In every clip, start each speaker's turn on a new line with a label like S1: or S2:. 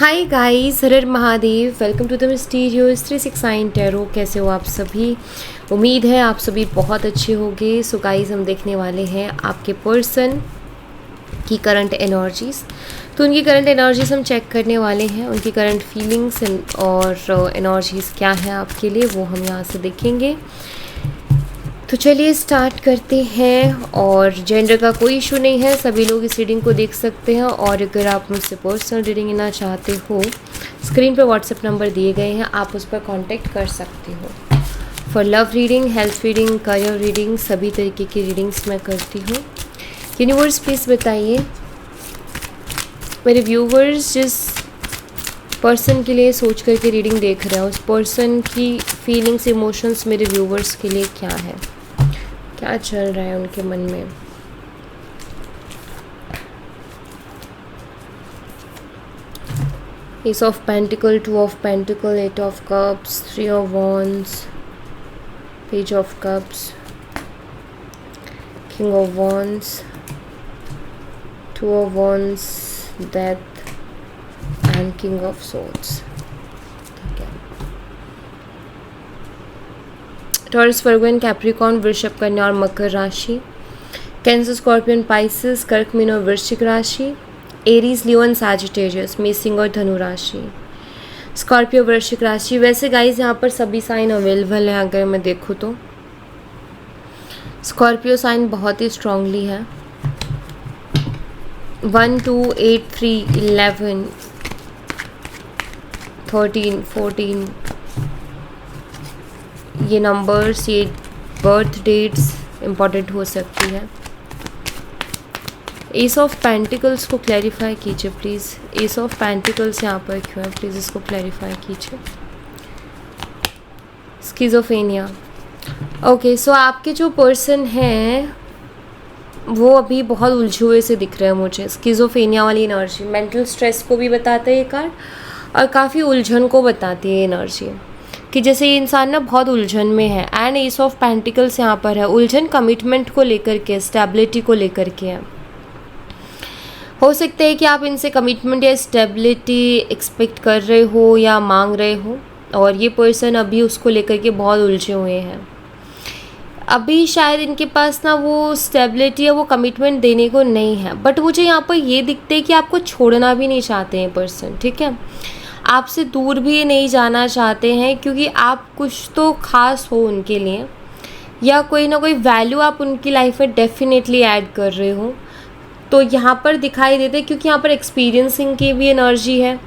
S1: हाय guys, हर हर Mahadev. Welcome to the mysterious 369 tarot. कैसे हो आप सभी? उम्मीद है आप सभी बहुत अच्छे होंगे। सो गाइस, हम देखने वाले हैं आपके पर्सन की करंट एनर्जीज़। तो उनकी करंट एनर्जीज़ हम चेक करने वाले हैं। उनकी करंट फीलिंग्स और एनर्जीज़ क्या है आपके लिए, वो हम यहाँ से देखेंगे। तो चलिए स्टार्ट करते हैं। और जेंडर का कोई इशू नहीं है, सभी लोग इस रीडिंग को देख सकते हैं। और अगर आप मुझसे पर्सनल रीडिंग लेना चाहते हो, स्क्रीन पर व्हाट्सएप नंबर दिए गए हैं, आप उस पर कांटेक्ट कर सकते हो। For love reading, health reading, career reading, सभी तरीके की रीडिंग्स मैं करती हूँ। यूनिवर्स प्लीज़ बताइए मेरे व्यूवर्स जिस पर्सन के लिए सोच करके रीडिंग देख रहे हैं, उस पर्सन की फीलिंग्स, इमोशंस मेरे व्यूवर्स के लिए क्या है, क्या चल रहा है उनके मन में। S of pentacle, 2 of pentacle, 8 of cups, 3 of wands, page of cups, king of wands, 2 of wands, death and king of swords. Taurus, Virgo, Capricorn, वृषभ, कन्या और मकर राशि। कैंसर, स्कॉर्पियन, पाइसेस, कर्क, मीन और वृश्चिक राशि। एरीज, लियो एंड सैजिटेरियस, मेष, सिंह और धनु राशि। स्कॉर्पियो, वृश्चिक राशि। वैसे गाइज यहाँ पर सभी साइन अवेलेबल हैं। अगर मैं देखूँ तो स्कॉर्पियो साइन बहुत ही स्ट्रांगली है। 1 2 8 3 11 13 14 ये नंबर्स, ये बर्थ डेट्स इम्पॉर्टेंट हो सकती है। एस ऑफ पेंटिकल्स को क्लैरिफाई कीजिए प्लीज़। एस ऑफ पेंटिकल्स यहाँ पर क्यों है, प्लीज़ इसको क्लैरिफाई कीजिए। स्किज़ोफ्रेनिया। ओके, सो आपके जो पर्सन हैं वो अभी बहुत उलझे हुए से दिख रहे हैं मुझे। स्किज़ोफ्रेनिया वाली एनर्जी मेंटल स्ट्रेस को भी बताता है ये कार्ड, और काफ़ी उलझन को बताती है एनर्जी, कि जैसे ये इंसान ना बहुत उलझन में है। एंड एस ऑफ पेंटिकल्स यहाँ पर है। उलझन कमिटमेंट को लेकर के, स्टेबिलिटी को लेकर के है। हो सकता है कि आप इनसे कमिटमेंट या स्टेबिलिटी एक्सपेक्ट कर रहे हो या मांग रहे हो, और ये पर्सन अभी उसको लेकर के बहुत उलझे हुए हैं। अभी शायद इनके पास ना वो स्टेबिलिटी या वो कमिटमेंट देने को नहीं है, बट मुझे यहाँ पर ये दिखता है कि आपको छोड़ना भी नहीं चाहते हैं पर्सन, ठीक है। आपसे दूर भी नहीं जाना चाहते हैं, क्योंकि आप कुछ तो खास हो उनके लिए, या कोई ना कोई वैल्यू आप उनकी लाइफ में डेफिनेटली ऐड कर रहे हो। तो यहाँ पर दिखाई देते हैं, क्योंकि यहाँ पर एक्सपीरियंसिंग की भी एनर्जी है।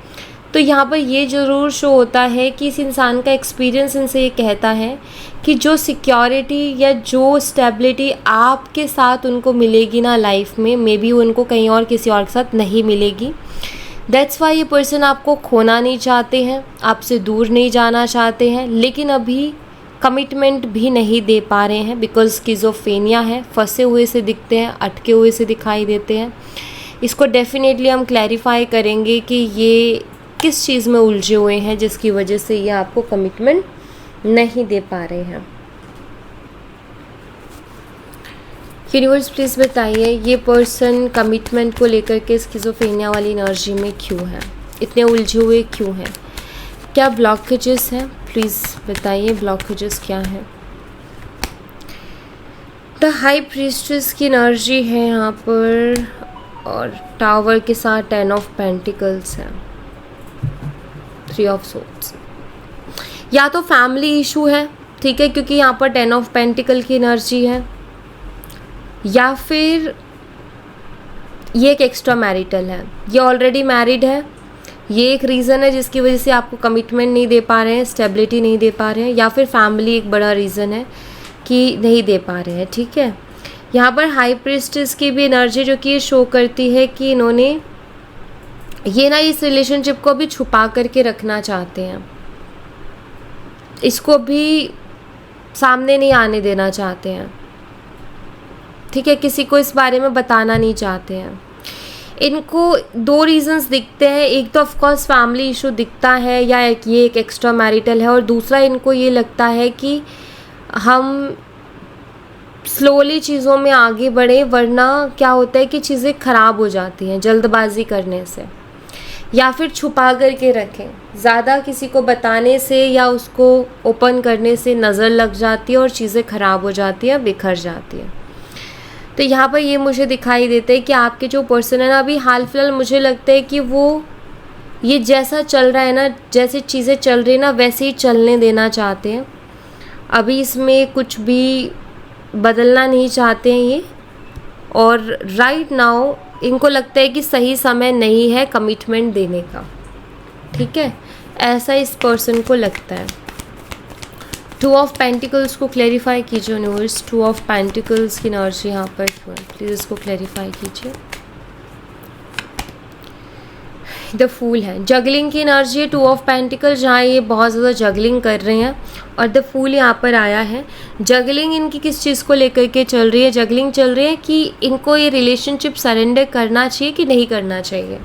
S1: तो यहाँ पर ये ज़रूर शो होता है कि इस इंसान का एक्सपीरियंस इनसे ये कहता है कि जो सिक्योरिटी या जो स्टेबिलिटी आपके साथ उनको मिलेगी ना लाइफ में, मे बी उनको कहीं और किसी और के साथ नहीं मिलेगी। दैट्स वाई ये पर्सन आपको खोना नहीं चाहते हैं, आपसे दूर नहीं जाना चाहते हैं, लेकिन अभी कमिटमेंट भी नहीं दे पा रहे हैं, बिकॉज स्किज़ोफ्रेनिया है। फंसे हुए से दिखते हैं, अटके हुए से दिखाई देते हैं। इसको डेफिनेटली हम क्लैरिफाई करेंगे कि ये किस चीज़ में उलझे हुए हैं, जिसकी वजह से ये आपको कमिटमेंट नहीं दे पा रहे हैं। यूनिवर्स प्लीज़ बताइए ये पर्सन कमिटमेंट को लेकर के स्किज़ोफ्रेनिया वाली एनर्जी में क्यों है, इतने उलझे हुए क्यों हैं, क्या ब्लॉकेजेस हैं, प्लीज़ बताइए ब्लॉकेजेस क्या हैं। द हाई प्रीस्ट्रेस की एनर्जी है यहाँ पर, और टावर के साथ 10 ऑफ पेंटिकल्स है, 3 ऑफ सोर्ड्स। या तो फैमिली इशू है, ठीक है, क्योंकि यहाँ पर 10 ऑफ पेंटिकल की एनर्जी है, या फिर ये एक एक्स्ट्रा मैरिटल है, ये ऑलरेडी मैरिड है। ये एक रीज़न है जिसकी वजह से आपको कमिटमेंट नहीं दे पा रहे हैं, स्टेबिलिटी नहीं दे पा रहे हैं, या फिर फैमिली एक बड़ा रीज़न है कि नहीं दे पा रहे हैं, ठीक है। यहाँ पर हाई प्रीस्टेस की भी एनर्जी जो कि ये शो करती है कि इन्होंने ये ना इस रिलेशनशिप को भी छुपा करके रखना चाहते हैं, इसको भी सामने नहीं आने देना चाहते हैं, ठीक है, किसी को इस बारे में बताना नहीं चाहते हैं। इनको 2 रीज़न्स दिखते हैं। एक तो ऑफकोर्स फैमिली इशू दिखता है, या ये एक एक्स्ट्रा मैरिटल है, और दूसरा इनको ये लगता है कि हम स्लोली चीज़ों में आगे बढ़े, वरना क्या होता है कि चीज़ें ख़राब हो जाती हैं जल्दबाजी करने से। या फिर छुपा करके रखें। ज़्यादा किसी को बताने से या उसको ओपन करने से नज़र लग जाती है और चीज़ें ख़राब हो जाती हैं, बिखर जाती हैं। तो यहाँ पर ये मुझे दिखाई देता है कि आपके जो पर्सन है ना, अभी हाल फिलहाल मुझे लगता है कि वो ये जैसा चल रहा है ना, जैसे चीज़ें चल रही है ना, वैसे ही चलने देना चाहते हैं। अभी इसमें कुछ भी बदलना नहीं चाहते हैं ये। और राइट नाउ इनको लगता है कि सही समय नहीं है कमिटमेंट देने का, ठीक है, ऐसा इस पर्सन को लगता है। टू ऑफ पेंटिकल्स को क्लैरिफाई कीजिए यूनिवर्स। टू ऑफ पेंटिकल्स की एनर्जी यहाँ पर क्यों है, प्लीज़ इसको क्लैरिफाई कीजिए। द फूल है, जगलिंग की एनर्जी है। टू ऑफ पेंटिकल, जहाँ ये बहुत ज़्यादा जगलिंग कर रहे हैं, और द फूल यहाँ पर आया है। जगलिंग इनकी किस चीज़ को लेकर के चल रही है? जगलिंग चल रही है कि इनको ये रिलेशनशिप सरेंडर करना चाहिए कि नहीं करना चाहिए,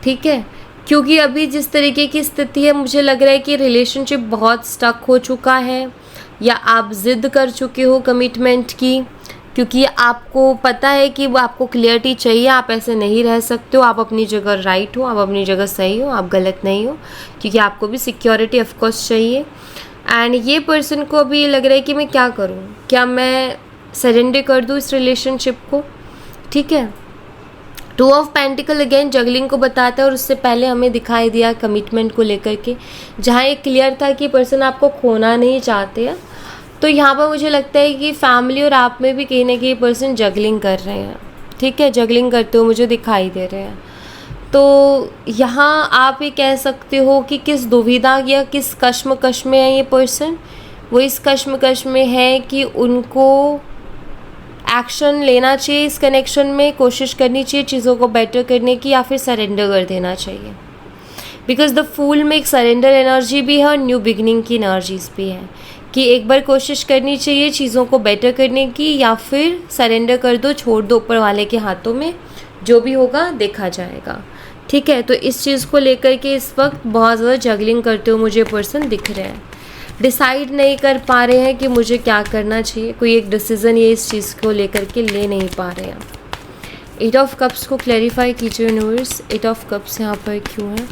S1: ठीक है। क्योंकि अभी जिस तरीके की स्थिति है, मुझे लग रहा है कि रिलेशनशिप बहुत स्टक हो चुका है, या आप ज़िद कर चुके हो कमिटमेंट की, क्योंकि आपको पता है कि वो आपको क्लियरिटी चाहिए, आप ऐसे नहीं रह सकते हो, आप अपनी जगह राइट हो, आप अपनी जगह सही हो, आप गलत नहीं हो, क्योंकि आपको भी सिक्योरिटी ऑफकोर्स चाहिए। एंड ये पर्सन को अभी ये लग रहा है कि मैं क्या करूँ, क्या मैं सरेंडर कर दूँ इस रिलेशनशिप को, ठीक है। Two of pentacle again juggling को बताता है, और उससे पहले हमें दिखाई दिया कमिटमेंट को लेकर के, जहाँ एक क्लियर था कि पर्सन आपको खोना नहीं चाहते हैं। तो यहाँ पर मुझे लगता है कि फैमिली और आप में भी कहीं ना कहीं पर्सन जगलिंग कर रहे हैं, ठीक है, जगलिंग करते हुए मुझे दिखाई दे रहे हैं। तो यहाँ आप ये कह सकते हो कि किस दुविधा या किस कश्मकश में है ये पर्सन। वो इस कश्मकश में है कि उनको एक्शन लेना चाहिए इस कनेक्शन में, कोशिश करनी चाहिए चीज़ों को बेटर करने की, या फिर सरेंडर कर देना चाहिए। बिकॉज द फूल में एक सरेंडर एनर्जी भी है और न्यू बिगनिंग की एनर्जीज भी है, कि एक बार कोशिश करनी चाहिए चीज़ों को बेटर करने की, या फिर सरेंडर कर दो, छोड़ दो ऊपर वाले के हाथों में, जो भी होगा देखा जाएगा, ठीक है। तो इस चीज़ को लेकर के इस वक्त बहुत ज़्यादा जगलिंग करते हुए मुझे पर्सन दिख रहे हैं, डिसाइड नहीं कर पा रहे हैं कि मुझे क्या करना चाहिए, कोई एक डिसीज़न ये इस चीज़ को लेकर के ले नहीं पा रहे हैं। एट ऑफ कप्स को क्लैरिफाई कीजिए यूनिवर्स। एट ऑफ कप्स यहाँ पर क्यों है?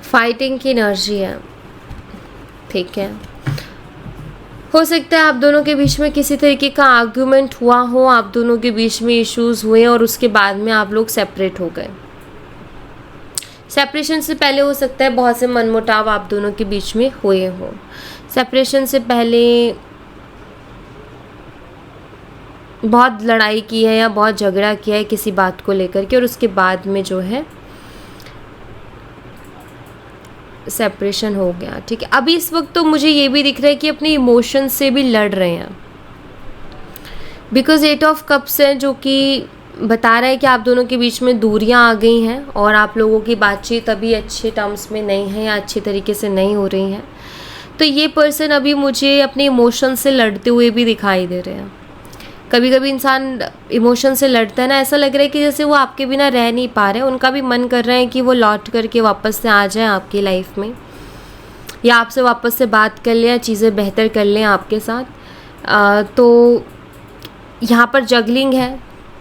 S1: फाइटिंग की एनर्जी है, ठीक है। हो सकता है आप दोनों के बीच में किसी तरीके का आर्ग्यूमेंट हुआ हो, आप दोनों के बीच में इश्यूज़ हुए और उसके बाद में आप लोग सेपरेट हो गए। सेपरेशन से पहले हो सकता है बहुत से मनमुटाव आप दोनों के बीच में हुए हो। सेपरेशन से पहले बहुत लड़ाई की है या बहुत झगड़ा किया है किसी बात को लेकर के, और उसके बाद में जो है सेपरेशन हो गया, ठीक है। अभी इस वक्त तो मुझे ये भी दिख रहा है कि अपने इमोशंस से भी लड़ रहे हैं, बिकॉज एट ऑफ कप्स है जो कि बता रहा है कि आप दोनों के बीच में दूरियां आ गई हैं और आप लोगों की बातचीत अभी अच्छे टर्म्स में नहीं है या अच्छी तरीके से नहीं हो रही हैं। तो ये पर्सन अभी मुझे अपने इमोशन से लड़ते हुए भी दिखाई दे रहे हैं। कभी कभी इंसान इमोशन से लड़ता है ना, ऐसा लग रहा है कि जैसे वो आपके बिना रह नहीं पा रहे, उनका भी मन कर रहा है कि वो लौट करके वापस से आ जाए आपकी लाइफ में, या आपसे वापस से बात कर लें, चीज़ें बेहतर कर लें आपके साथ। तो यहाँ पर जगलिंग है।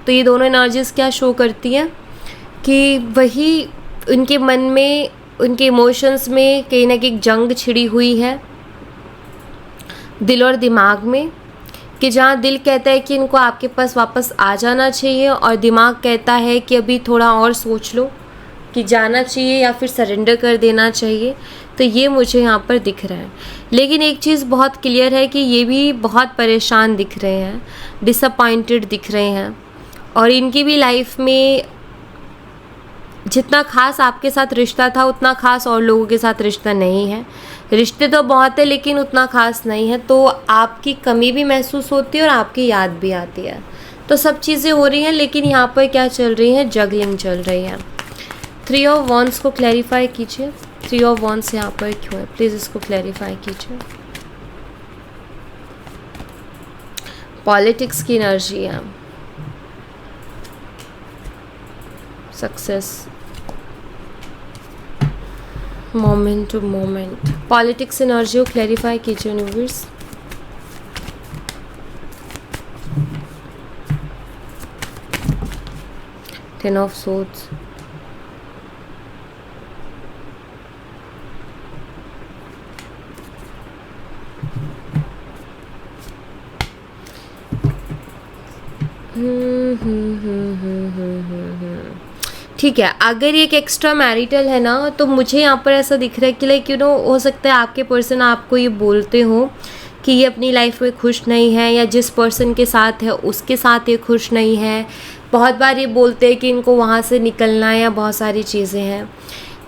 S1: तो ये दोनों एनर्जीज़ क्या शो करती हैं कि वही उनके मन में, उनके इमोशंस में कहीं ना कहीं जंग छिड़ी हुई है दिल और दिमाग में, कि जहाँ दिल कहता है कि इनको आपके पास वापस आ जाना चाहिए और दिमाग कहता है कि अभी थोड़ा और सोच लो कि जाना चाहिए या फिर सरेंडर कर देना चाहिए। तो ये मुझे यहाँ पर दिख रहा है। लेकिन एक चीज़ बहुत क्लियर है कि ये भी बहुत परेशान दिख रहे हैं, डिसअपॉइंटेड दिख रहे हैं, और इनकी भी लाइफ में जितना खास आपके साथ रिश्ता था उतना खास और लोगों के साथ रिश्ता नहीं है। रिश्ते तो बहुत है लेकिन उतना खास नहीं है, तो आपकी कमी भी महसूस होती है और आपकी याद भी आती है। तो सब चीज़ें हो रही हैं, लेकिन यहाँ पर क्या चल रही है? जगलिंग चल रही है। थ्री ऑफ वॉन्ड्स को क्लैरिफाई कीजिए। थ्री ऑफ वॉन्ड्स यहाँ पर क्यों है? प्लीज़ इसको क्लैरिफाई कीजिए। पॉलिटिक्स की एनर्जी है, success, moment to moment. Politics energy को क्लैरिफाई कीजिए यूनिवर्स। 10 ऑफ सोर्ड्स, ठीक है। अगर एक एक्स्ट्रा मैरिटल है ना, तो मुझे यहाँ पर ऐसा दिख रहा है कि लाइक हो सकता है आपके पर्सन आपको ये बोलते हो कि ये अपनी लाइफ में खुश नहीं है, या जिस पर्सन के साथ है उसके साथ ये खुश नहीं है। बहुत बार ये बोलते हैं कि इनको वहाँ से निकलना है, या बहुत सारी चीज़ें हैं।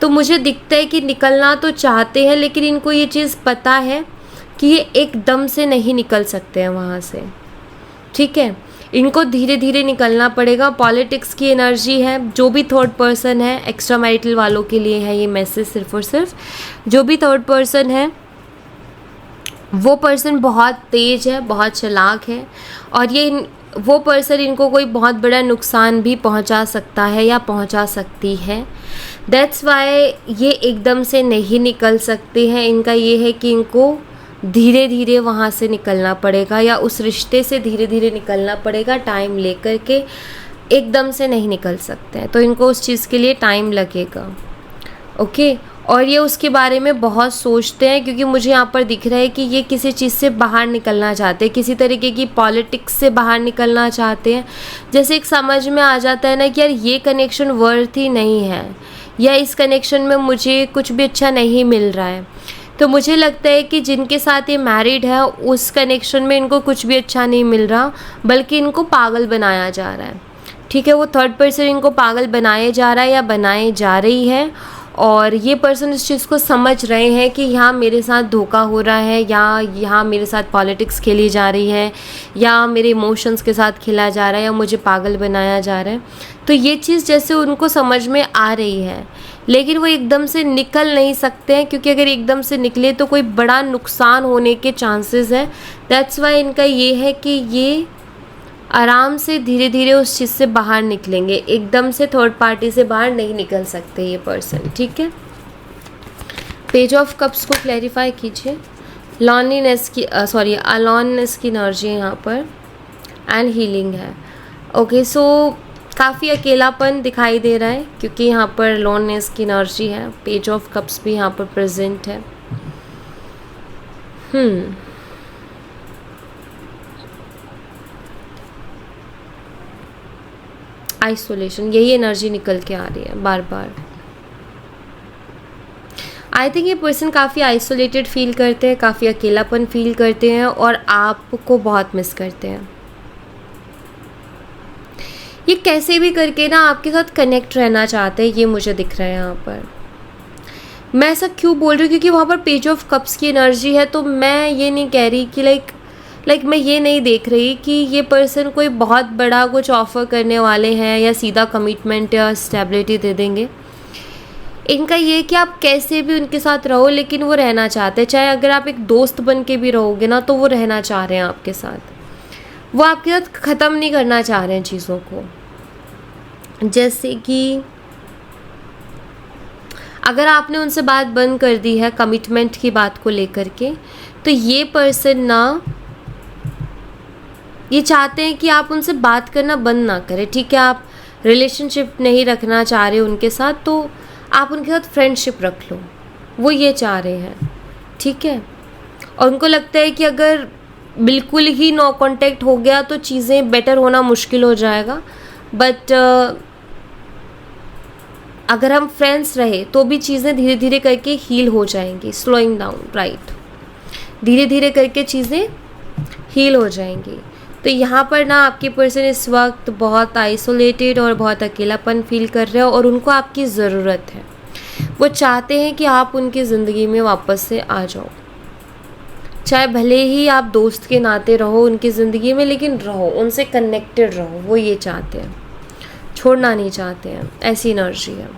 S1: तो मुझे दिखता है कि निकलना तो चाहते हैं, लेकिन इनको ये चीज़ पता है कि ये एकदम से नहीं निकल सकते हैं वहाँ से, ठीक है। इनको धीरे धीरे निकलना पड़ेगा। पॉलिटिक्स की एनर्जी है। जो भी थर्ड पर्सन है, एक्स्ट्रा मैरिटल वालों के लिए है ये मैसेज सिर्फ और सिर्फ। जो भी थर्ड पर्सन है वो पर्सन बहुत तेज है, बहुत चालाक है, और वो पर्सन इनको कोई बहुत बड़ा नुकसान भी पहुंचा सकता है या पहुंचा सकती है। दैट्स वाई ये एकदम से नहीं निकल सकते हैं। इनका ये है कि इनको धीरे धीरे वहाँ से निकलना पड़ेगा, या उस रिश्ते से धीरे धीरे निकलना पड़ेगा, टाइम लेकर के। एकदम से नहीं निकल सकते हैं, तो इनको उस चीज़ के लिए टाइम लगेगा, ओके। और ये उसके बारे में बहुत सोचते हैं, क्योंकि मुझे यहाँ पर दिख रहा है कि ये किसी चीज़ से बाहर निकलना चाहते हैं, किसी तरीके की पॉलिटिक्स से बाहर निकलना चाहते हैं। जैसे एक समझ में आ जाता है ना कि यार ये कनेक्शन वर्थ ही नहीं है, या इस कनेक्शन में मुझे कुछ भी अच्छा नहीं मिल रहा है। तो मुझे लगता है कि जिनके साथ ये मैरिड है उस कनेक्शन में इनको कुछ भी अच्छा नहीं मिल रहा, बल्कि इनको पागल बनाया जा रहा है, ठीक है। वो थर्ड पर्सन इनको पागल बनाए जा रहा है या बनाए जा रही है, और ये पर्सन इस चीज़ को समझ रहे हैं कि यहाँ मेरे साथ धोखा हो रहा है, या यहाँ मेरे साथ पॉलिटिक्स खेली जा रही है, या मेरे इमोशंस के साथ खेला जा रहा है, या मुझे पागल बनाया जा रहा है। तो ये चीज़ जैसे उनको समझ में आ रही है, लेकिन वो एकदम से निकल नहीं सकते हैं, क्योंकि अगर एकदम से निकले तो कोई बड़ा नुकसान होने के चांसेस हैं। दैट्स वाई इनका ये है कि ये आराम से धीरे धीरे उस चीज़ से बाहर निकलेंगे। एकदम से थर्ड पार्टी से बाहर नहीं निकल सकते ये पर्सन, ठीक है। पेज ऑफ कप्स को क्लैरिफाई कीजिए। लॉनलीनेस की अलोननेस की एनर्जी यहाँ पर, एंड हीलिंग है, ओके। सो काफ़ी अकेलापन दिखाई दे रहा है, क्योंकि यहाँ पर लोननेस की एनर्जी है। पेज ऑफ कप्स भी यहाँ पर प्रेजेंट है। आइसोलेशन, यही एनर्जी निकल के आ रही है बार बार। आई थिंक ये पर्सन काफ़ी आइसोलेटेड फील करते हैं, काफ़ी अकेलापन फील करते हैं, और आपको बहुत मिस करते हैं। ये कैसे भी करके ना आपके साथ कनेक्ट रहना चाहते हैं, ये मुझे दिख रहा है यहाँ पर। मैं ऐसा क्यों बोल रही हूँ, क्योंकि वहाँ पर पेज ऑफ कप्स की एनर्जी है। तो मैं ये नहीं कह रही कि लाइक मैं ये नहीं देख रही कि ये पर्सन कोई बहुत बड़ा कुछ ऑफ़र करने वाले हैं, या सीधा कमिटमेंट या स्टेबिलिटी दे देंगे। इनका ये कि आप कैसे भी उनके साथ रहो, लेकिन वो रहना चाहते हैं। चाहे अगर आप एक दोस्त बन के भी रहोगे ना, तो वो रहना चाह रहे हैं आपके साथ। वो आपके साथ ख़त्म नहीं करना चाह रहे हैं चीज़ों को। जैसे कि अगर आपने उनसे बात बंद कर दी है कमिटमेंट की बात को लेकर के, तो ये पर्सन ना ये चाहते हैं कि आप उनसे बात करना बंद ना करें, ठीक है। आप रिलेशनशिप नहीं रखना चाह रहे उनके साथ, तो आप उनके साथ फ्रेंडशिप रख लो, वो ये चाह रहे हैं, ठीक है। और उनको लगता है कि अगर बिल्कुल ही नो कांटेक्ट हो गया तो चीज़ें बेटर होना मुश्किल हो जाएगा, बट अगर हम फ्रेंड्स रहे तो भी चीज़ें धीरे धीरे करके हील हो जाएंगी। स्लोइंग डाउन, राइट, धीरे धीरे करके चीज़ें हील हो जाएंगी। तो यहाँ पर ना आपके पर्सन इस वक्त बहुत आइसोलेटेड और बहुत अकेलापन फील कर रहे हो, और उनको आपकी ज़रूरत है। वो चाहते हैं कि आप उनकी ज़िंदगी में वापस से आ जाओ, चाहे भले ही आप दोस्त के नाते रहो उनकी ज़िंदगी में, लेकिन रहो, उनसे कनेक्टेड रहो। वो ये चाहते हैं, छोड़ना नहीं चाहते हैं, ऐसी एनर्जी है।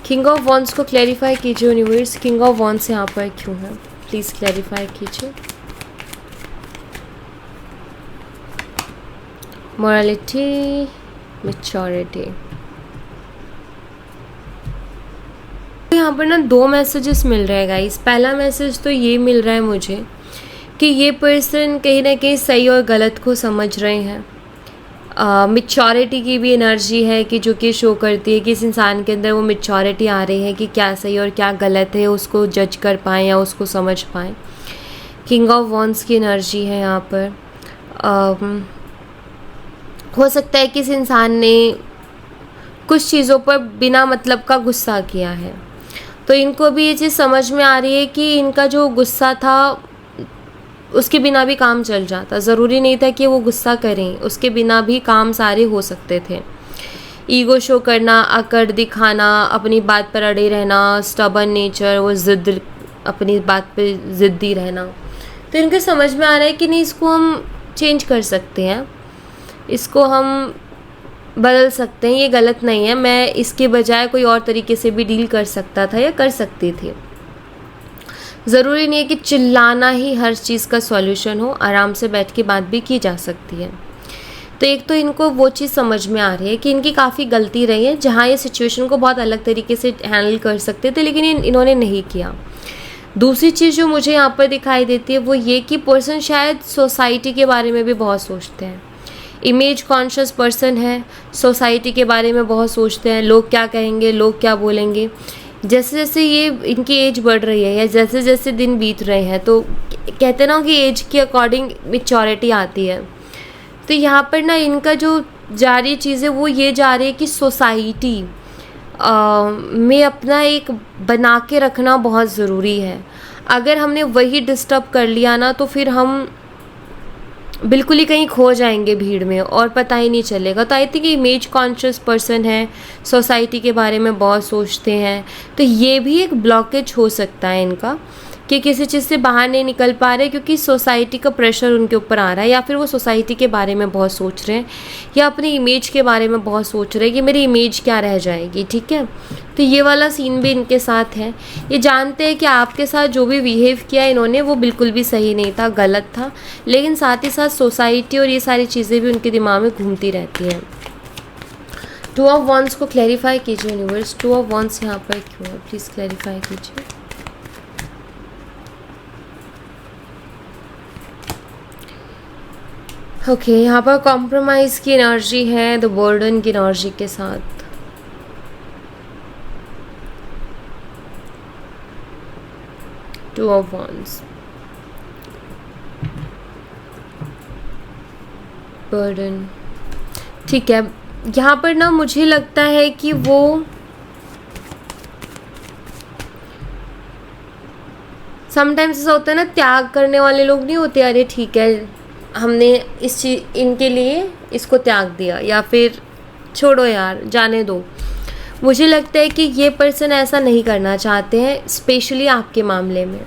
S1: किंग ऑफ वॉन्ड्स को क्लैरिफाई कीजिए यूनिवर्स। किंग ऑफ वॉन्ड्स यहाँ पर क्यों है, प्लीज़ क्लैरिफाई कीजिए। Morality, maturity. यहाँ पर ना 2 मैसेजेस मिल रहे हैं गाइस। पहला मैसेज तो ये मिल रहा है मुझे कि ये पर्सन कहीं ना कहीं सही और गलत को समझ रहे हैं, मिच्योरिटी की भी एनर्जी है कि जो कि शो करती है कि इस इंसान के अंदर वो मिच्योरिटी आ रही है कि क्या सही और क्या गलत है उसको जज कर पाएँ या उसको समझ पाएँ। किंग ऑफ वॉन्ड्स की एनर्जी है यहाँ पर। हो सकता है कि इस इंसान ने कुछ चीज़ों पर बिना मतलब का गुस्सा किया है, तो इनको भी ये चीज़ समझ में आ रही है कि इनका जो गुस्सा था उसके बिना भी काम चल जाता, ज़रूरी नहीं था कि वो गुस्सा करें, उसके बिना भी काम सारे हो सकते थे। ईगो शो करना, अकड़ दिखाना, अपनी बात पर अड़े रहना, स्टबर्न नेचर, वो ज़िद्द, अपनी बात पे ज़िद्दी रहना, तो इनके समझ में आ रहा है कि नहीं इसको हम चेंज कर सकते हैं, इसको हम बदल सकते हैं, ये गलत नहीं है, मैं इसके बजाय कोई और तरीके से भी डील कर सकता था या कर सकती थी। ज़रूरी नहीं है कि चिल्लाना ही हर चीज़ का सॉल्यूशन हो, आराम से बैठ के बात भी की जा सकती है। तो एक तो इनको वो चीज़ समझ में आ रही है कि इनकी काफ़ी गलती रही है, जहाँ ये सिचुएशन को बहुत अलग तरीके से हैंडल कर सकते थे लेकिन इन्होंने नहीं किया। दूसरी चीज़ जो मुझे यहाँ पर दिखाई देती है वो ये कि पर्सन शायद सोसाइटी के बारे में भी बहुत सोचते हैं। इमेज कॉन्शियस पर्सन है, सोसाइटी के बारे में बहुत सोचते हैं, लोग क्या कहेंगे, लोग क्या बोलेंगे। जैसे जैसे ये इनकी एज बढ़ रही है या जैसे जैसे दिन बीत रहे हैं तो कहते ना कि एज के अकॉर्डिंग मैच्योरिटी आती है, तो यहाँ पर ना इनका जो जा रही चीज़ है वो ये जा रही है कि सोसाइटी में अपना एक बना के रखना बहुत ज़रूरी है। अगर हमने वही डिस्टर्ब कर लिया ना तो फिर हम बिल्कुल ही कहीं खो जाएंगे भीड़ में और पता ही नहीं चलेगा। तो I think image conscious person है, सोसाइटी के बारे में बहुत सोचते हैं, तो ये भी एक ब्लॉकेज हो सकता है इनका कि किसी चीज़ से बाहर नहीं निकल पा रहे क्योंकि सोसाइटी का प्रेशर उनके ऊपर आ रहा है, या फिर वो सोसाइटी के बारे में बहुत सोच रहे हैं या अपनी इमेज के बारे में बहुत सोच रहे हैं कि मेरी इमेज क्या रह जाएगी। ठीक है, तो ये वाला सीन भी इनके साथ है। ये जानते हैं कि आपके साथ जो भी बिहेव किया इन्होंने वो बिल्कुल भी सही नहीं था, गलत था, लेकिन साथ ही साथ सोसाइटी और ये सारी चीज़ें भी उनके दिमाग में घूमती रहती हैं। टू ऑफ वॉन्ड्स को क्लैरिफाई कीजिए यूनिवर्स, टू ऑफ वॉन्ड्स यहाँ पर क्यों है, प्लीज़ क्लैरिफाई कीजिए। ओके, यहाँ पर कॉम्प्रोमाइज़ की एनर्जी है द बर्डन की एनर्जी के साथ। टू ऑफ वॉन्ड्स, बर्डन, ठीक है। यहाँ पर ना मुझे लगता है कि वो समटाइम्स ऐसा होता है ना, त्याग करने वाले लोग नहीं होते, अरे ठीक है हमने इस चीज़ इनके लिए इसको त्याग दिया या फिर छोड़ो यार जाने दो। मुझे लगता है कि ये पर्सन ऐसा नहीं करना चाहते हैं, स्पेशली आपके मामले में,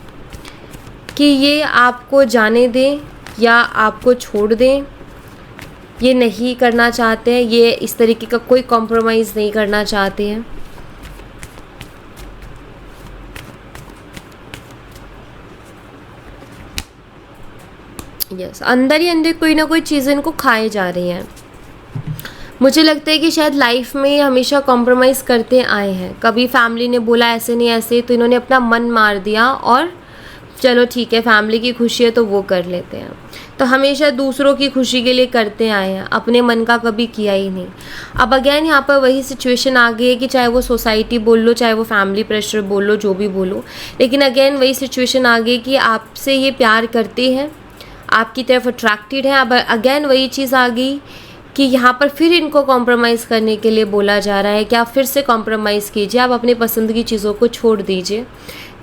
S1: कि ये आपको जाने दें या आपको छोड़ दें, ये नहीं करना चाहते हैं, ये इस तरीके का कोई कॉम्प्रोमाइज़ नहीं करना चाहते हैं। यस, अंदर ही अंदर कोई ना कोई चीज़ इनको खाए जा रही हैं। मुझे लगता है कि शायद लाइफ में हमेशा कॉम्प्रोमाइज़ करते आए हैं, कभी फैमिली ने बोला ऐसे नहीं ऐसे तो इन्होंने अपना मन मार दिया और चलो ठीक है फैमिली की खुशी है तो वो कर लेते हैं। तो हमेशा दूसरों की खुशी के लिए करते आए हैं, अपने मन का कभी किया ही नहीं। अब अगेन यहाँ पर वही सिचुएशन आ गई है कि चाहे वो सोसाइटी बोल लो, चाहे वो फैमिली प्रेशर बोल लो, जो भी बोलो, लेकिन अगेन वही सिचुएशन आ गई कि आपसे ये प्यार करते हैं, आपकी तरफ अट्रैक्टेड है। अब अगेन वही चीज़ आ गई कि यहाँ पर फिर इनको कॉम्प्रोमाइज़ करने के लिए बोला जा रहा है कि आप फिर से कॉम्प्रोमाइज़ कीजिए, आप अपने पसंद की चीज़ों को छोड़ दीजिए,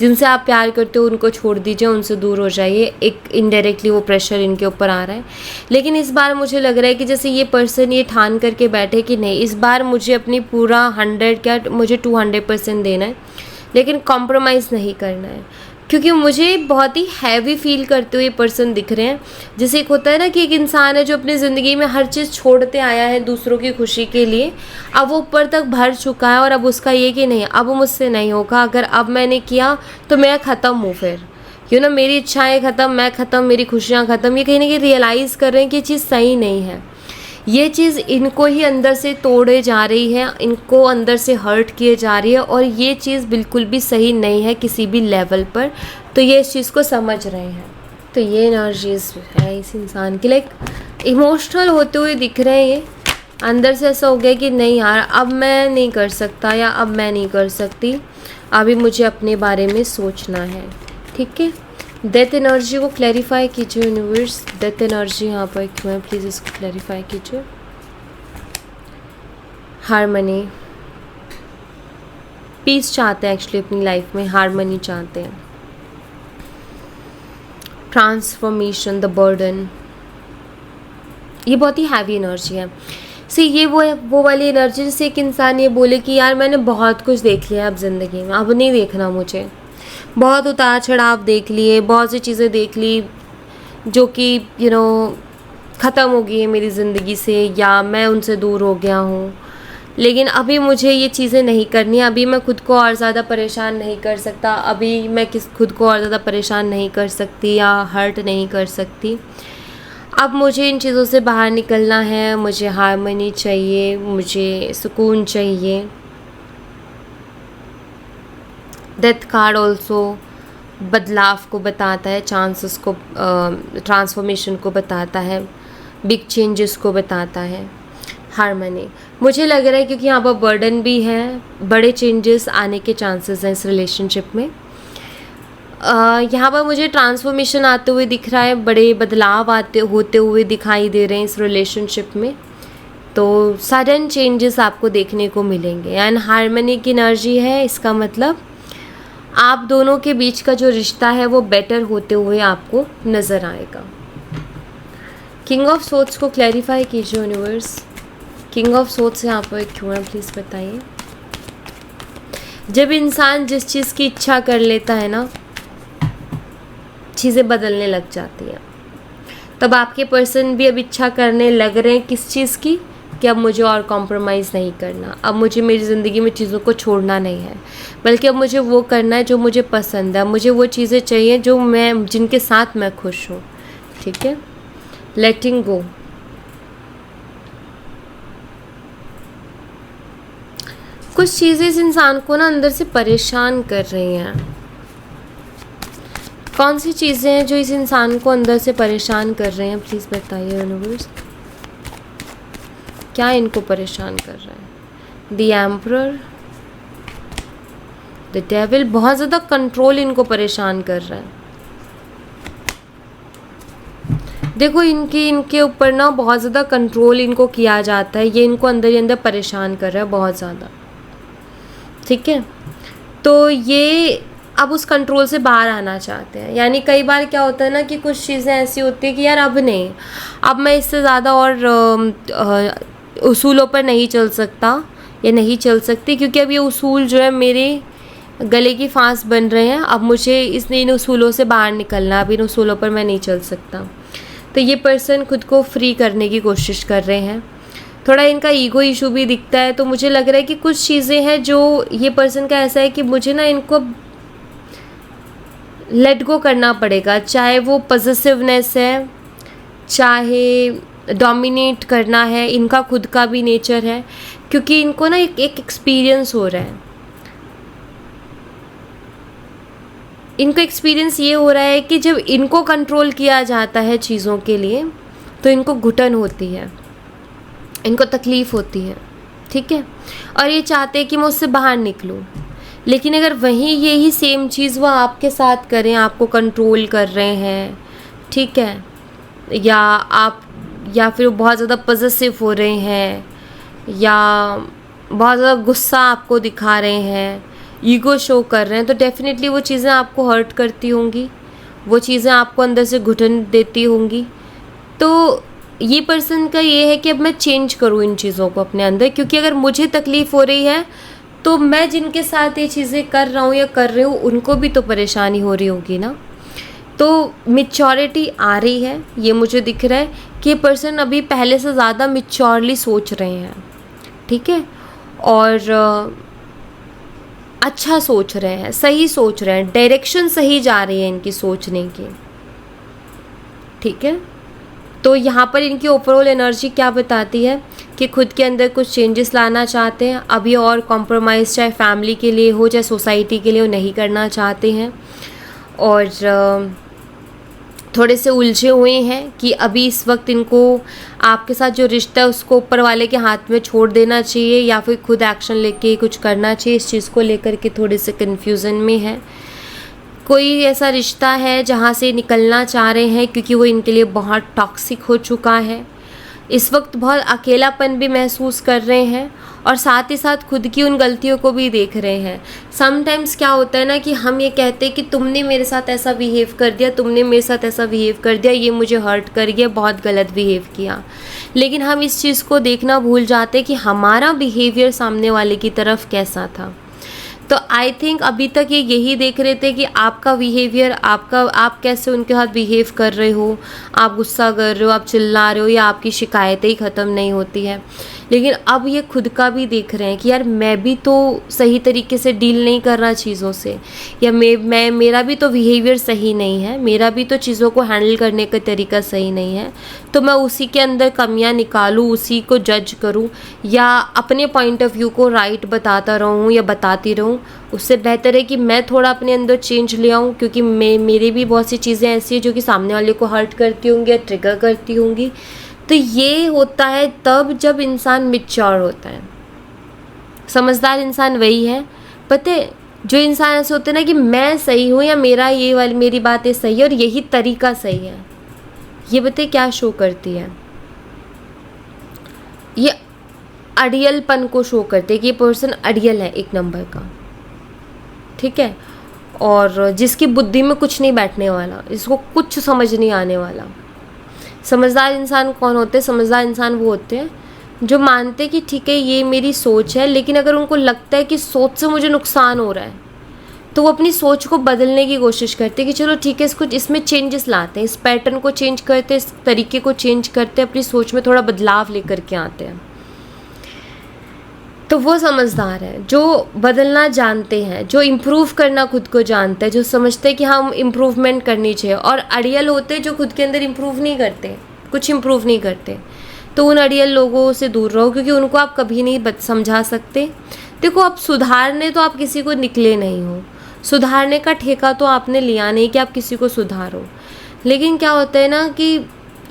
S1: जिनसे आप प्यार करते हो उनको छोड़ दीजिए, उनसे दूर हो जाइए। एक इनडायरेक्टली वो प्रेशर इनके ऊपर आ रहा है। लेकिन इस बार मुझे लग रहा है कि जैसे ये पर्सन ये ठान करके बैठे कि नहीं, इस बार मुझे अपनी पूरा 100 क्या मुझे 200% देना है, लेकिन कॉम्प्रोमाइज़ नहीं करना है, क्योंकि मुझे बहुत ही हैवी फील करते हुए पर्सन दिख रहे हैं। जैसे एक होता है ना कि एक इंसान है जो अपनी ज़िंदगी में हर चीज़ छोड़ते आया है दूसरों की खुशी के लिए, अब वो ऊपर तक भर चुका है और अब उसका ये कि नहीं अब मुझसे नहीं होगा, अगर अब मैंने किया तो मैं ख़त्म हूँ, फिर मेरी इच्छाएं ख़त्म, मैं ख़त्म, मेरी खुशियाँ ख़त्म। ये कहीं ना कहीं रियलाइज़ कर रहे हैं कि ये चीज़ सही नहीं है, ये चीज़ इनको ही अंदर से तोड़े जा रही है, इनको अंदर से हर्ट किए जा रही है, और ये चीज़ बिल्कुल भी सही नहीं है किसी भी लेवल पर। तो ये इस चीज़ को समझ रहे हैं। तो ये एनर्जीज है इस इंसान की, लाइक इमोशनल होते हुए दिख रहे हैं ये। अंदर से ऐसा हो गया कि नहीं यार, अब मैं नहीं कर सकता या अब मैं नहीं कर सकती, अभी मुझे अपने बारे में सोचना है। ठीक है, डेथ एनर्जी को क्लैरिफाई कीजिए यूनिवर्स। डेथ एनर्जी यहाँ पर क्यों है, प्लीज़ इसको क्लैरिफाई कीजिए। हारमनी, पीस चाहते हैं एक्चुअली अपनी लाइफ में, हारमनी चाहते हैं। ट्रांसफॉर्मेशन, द बर्डन, ये बहुत ही हैवी एनर्जी है। सी ये वो वाली एनर्जी जैसे एक इंसान ये बोले कि यार मैंने बहुत कुछ देख लिया अब ज़िंदगी में, अब नहीं देखना मुझे, बहुत उतार चढ़ाव देख लिए, बहुत सी चीज़ें देख ली जो कि ख़त्म हो गई है मेरी ज़िंदगी से, या मैं उनसे दूर हो गया हूँ, लेकिन अभी मुझे ये चीज़ें नहीं करनी, अभी मैं खुद को और ज़्यादा परेशान नहीं कर सकता, अभी मैं खुद को और ज़्यादा परेशान नहीं कर सकती या हर्ट नहीं कर सकती, अब मुझे इन चीज़ों से बाहर निकलना है, मुझे हारमनी चाहिए, मुझे सुकून चाहिए। डेथ कार्ड ऑल्सो बदलाव को बताता है, चांसेस को, ट्रांसफॉर्मेशन को बताता है, बिग चेंजेस को बताता है। हारमनी मुझे लग रहा है क्योंकि यहाँ पर बर्डन भी है, बड़े चेंजेस आने के चांसेस हैं इस रिलेशनशिप में। यहाँ पर मुझे ट्रांसफॉर्मेशन आते हुए दिख रहा है, बड़े बदलाव होते हुए दिखाई दे रहे हैं इस रिलेशनशिप में, तो सडन चेंजेस आपको देखने को मिलेंगे। एंड हारमनी की एनर्जी है, इसका मतलब आप दोनों के बीच का जो रिश्ता है वो बेटर होते हुए आपको नज़र आएगा। किंग ऑफ सोर्ड्स को क्लैरिफाई कीजिए यूनिवर्स। किंग ऑफ सोर्ड्स यहाँ पर क्यों है, प्लीज़ बताइए। जब इंसान जिस चीज़ की इच्छा कर लेता है ना, चीज़ें बदलने लग जाती हैं। तब आपके पर्सन भी अब इच्छा करने लग रहे हैं किस चीज़ की, कि अब मुझे और कॉम्प्रोमाइज़ नहीं करना, अब मुझे मेरी ज़िंदगी में चीज़ों को छोड़ना नहीं है, बल्कि अब मुझे वो करना है जो मुझे पसंद है, मुझे वो चीज़ें चाहिए जिनके साथ मैं खुश हूँ। ठीक है, लेटिंग गो। कुछ चीज़ें इस इंसान को ना अंदर से परेशान कर रही हैं। कौन सी चीज़ें हैं जो इस इंसान को अंदर से परेशान कर रहे हैं, प्लीज़ बताइए यूनिवर्स। क्या इनको परेशान कर रहा है? द एम्परर, द डेविल, बहुत ज़्यादा कंट्रोल इनको परेशान कर रहा है। देखो इनके ऊपर ना बहुत ज़्यादा कंट्रोल इनको किया जाता है, ये इनको अंदर ही अंदर परेशान कर रहा है बहुत ज़्यादा। ठीक है, तो ये अब उस कंट्रोल से बाहर आना चाहते हैं। यानी कई बार क्या होता है ना कि कुछ चीज़ें ऐसी होती है कि यार अब नहीं, अब मैं इससे ज़्यादा और उसूलों पर नहीं चल सकता या नहीं चल सकती, क्योंकि अब ये उसूल जो है मेरे गले की फांस बन रहे हैं, अब मुझे इन उसूलों से बाहर निकलना, अब इन उसूलों पर मैं नहीं चल सकता। तो ये पर्सन खुद को फ्री करने की कोशिश कर रहे हैं। थोड़ा इनका ईगो इशू भी दिखता है, तो मुझे लग रहा है कि कुछ चीज़ें हैं जो ये पर्सन का ऐसा है कि मुझे ना इनको लेट गो करना पड़ेगा, चाहे वो पॉजिटिवनेस है, चाहे डोमिनेट करना है, इनका खुद का भी नेचर है, क्योंकि इनको ना एक एक्सपीरियंस हो रहा है। इनको एक्सपीरियंस ये हो रहा है कि जब इनको कंट्रोल किया जाता है चीज़ों के लिए तो इनको घुटन होती है, इनको तकलीफ़ होती है। ठीक है, और ये चाहते हैं कि मैं उससे बाहर निकलूं, लेकिन अगर वहीं यही सेम चीज़ वो आपके साथ करें, आपको कंट्रोल कर रहे हैं, ठीक है, या फिर बहुत ज़्यादा पॉसेसिव हो रहे हैं, या बहुत ज़्यादा गुस्सा आपको दिखा रहे हैं, ईगो शो कर रहे हैं, तो डेफिनेटली वो चीज़ें आपको हर्ट करती होंगी, वो चीज़ें आपको अंदर से घुटन देती होंगी। तो ये पर्सन का ये है कि अब मैं चेंज करूँ इन चीज़ों को अपने अंदर, क्योंकि अगर मुझे तकलीफ़ हो रही है तो मैं जिनके साथ ये चीज़ें कर रहा हूँ या कर रही हूँ उनको भी तो परेशानी हो रही होगी ना। तो मैच्योरिटी आ रही है, ये मुझे दिख रहा है कि ये पर्सन अभी पहले से ज़्यादा मैच्योरली सोच रहे हैं। ठीक है, और अच्छा सोच रहे हैं, सही सोच रहे हैं, डायरेक्शन सही जा रही है इनकी सोचने की। ठीक है, तो यहाँ पर इनकी ओवरऑल एनर्जी क्या बताती है कि खुद के अंदर कुछ चेंजेस लाना चाहते हैं, अभी और कॉम्प्रोमाइज़ चाहे फैमिली के लिए हो चाहे सोसाइटी के लिए हो नहीं करना चाहते हैं, और थोड़े से उलझे हुए हैं कि अभी इस वक्त इनको आपके साथ जो रिश्ता है उसको ऊपर वाले के हाथ में छोड़ देना चाहिए या फिर खुद एक्शन लेके कुछ करना चाहिए। इस चीज़ को लेकर के थोड़े से कन्फ्यूज़न में है। कोई ऐसा रिश्ता है जहाँ से निकलना चाह रहे हैं क्योंकि वो इनके लिए बहुत टॉक्सिक हो चुका है। इस वक्त बहुत अकेलापन भी महसूस कर रहे हैं और साथ ही साथ खुद की उन गलतियों को भी देख रहे हैं। समटाइम्स क्या होता है ना कि हम ये कहते हैं कि तुमने मेरे साथ ऐसा बिहेव कर दिया, तुमने मेरे साथ ऐसा बिहेव कर दिया, ये मुझे हर्ट कर गया, बहुत गलत बिहेव किया। लेकिन हम इस चीज़ को देखना भूल जाते हैं कि हमारा बिहेवियर सामने वाले की तरफ कैसा था। तो आई थिंक अभी तक ये यही देख रहे थे कि आपका बिहेवियर, आप कैसे उनके साथ बिहेव कर रहे हो, आप गुस्सा कर रहे हो, आप चिल्ला रहे हो या आपकी शिकायतें ही ख़त्म नहीं होती है। लेकिन अब ये खुद का भी देख रहे हैं कि यार मैं भी तो सही तरीके से डील नहीं कर रहा चीज़ों से, या मेरा भी तो बिहेवियर सही नहीं है, मेरा भी तो चीज़ों को हैंडल करने का तरीका सही नहीं है। तो मैं उसी के अंदर कमियां निकालूं, उसी को जज करूं या अपने पॉइंट ऑफ व्यू को राइट बताता रहूं या बताती रहूं। उससे बेहतर है कि मैं थोड़ा अपने अंदर चेंज ले आऊँ, क्योंकि मेरी भी बहुत सी चीज़ें ऐसी हैं जो कि सामने वाले को हर्ट करती होंगी या ट्रिगर करती होंगी। तो ये होता है तब जब इंसान मैच्योर होता है। समझदार इंसान वही है, पता है, जो इंसान ऐसे होते हैं ना कि मैं सही हूँ या मेरी बातें सही है और यही तरीका सही है। ये बताए क्या शो करती है, ये अड़ियलपन को शो करते हैं कि ये पर्सन अड़ियल है एक नंबर का, ठीक है, और जिसकी बुद्धि में कुछ नहीं बैठने वाला, इसको कुछ समझ नहीं आने वाला। समझदार इंसान कौन होते हैं? समझदार इंसान वो होते हैं जो मानते हैं कि ठीक है ये मेरी सोच है, लेकिन अगर उनको लगता है कि सोच से मुझे नुकसान हो रहा है तो वो अपनी सोच को बदलने की कोशिश करते हैं कि चलो ठीक है इसमें चेंजेस लाते हैं, इस पैटर्न को चेंज करते हैं, इस तरीके को चेंज करते हैं, अपनी सोच में थोड़ा बदलाव लेकर के आते हैं। तो वो समझदार है जो बदलना जानते हैं, जो इम्प्रूव करना खुद को जानते हैं, जो समझते हैं कि हम इम्प्रूवमेंट करनी चाहिए। और अड़ियल होते हैं जो खुद के अंदर इम्प्रूव नहीं करते, कुछ इम्प्रूव नहीं करते। तो उन अड़ियल लोगों से दूर रहो, क्योंकि उनको आप कभी नहीं समझा सकते। देखो, आप सुधारने तो आप किसी को निकले नहीं हो, सुधारने का ठेका तो आपने लिया नहीं कि आप किसी को सुधारो। लेकिन क्या होता है ना कि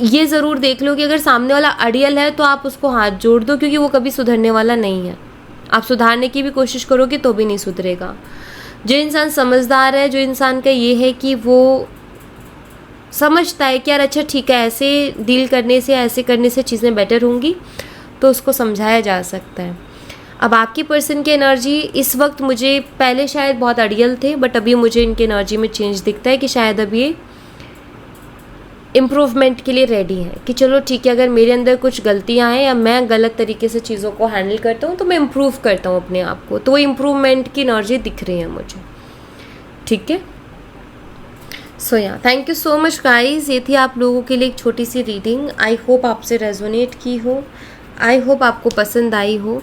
S1: ये ज़रूर देख लो कि अगर सामने वाला अड़ियल है तो आप उसको हाथ जोड़ दो, क्योंकि वो कभी सुधरने वाला नहीं है। आप सुधारने की भी कोशिश करोगे तो भी नहीं सुधरेगा। जो इंसान समझदार है, जो इंसान का ये है कि वो समझता है कि यार अच्छा ठीक है, ऐसे डील करने से, ऐसे करने से चीज़ें बेटर होंगी, तो उसको समझाया जा सकता है। अब आपकी पर्सन की एनर्जी इस वक्त, मुझे पहले शायद बहुत अड़ियल थे, बट अभी मुझे इनकी एनर्जी में चेंज दिखता है कि शायद अब ये इम्प्रूवमेंट के लिए रेडी है कि चलो ठीक है, अगर मेरे अंदर कुछ गलतियां हैं या मैं गलत तरीके से चीज़ों को हैंडल करता हूँ तो मैं इम्प्रूव करता हूँ अपने आप को। तो वो इम्प्रूवमेंट की एनर्जी दिख रही है मुझे, ठीक है। सो या thank you so much guys. ये थी आप लोगों के लिए एक छोटी सी रीडिंग। आई होप आपसे रेजोनेट की हो, आई होप आपको पसंद आई हो।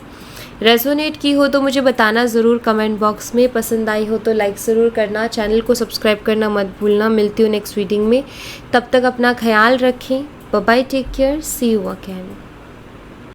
S1: रेजोनेट की हो तो मुझे बताना ज़रूर कमेंट बॉक्स में। पसंद आई हो तो लाइक ज़रूर करना, चैनल को सब्सक्राइब करना मत भूलना। मिलती हूँ नेक्स्ट रीडिंग में, तब तक अपना ख्याल रखें। Bye bye, take care, see you again.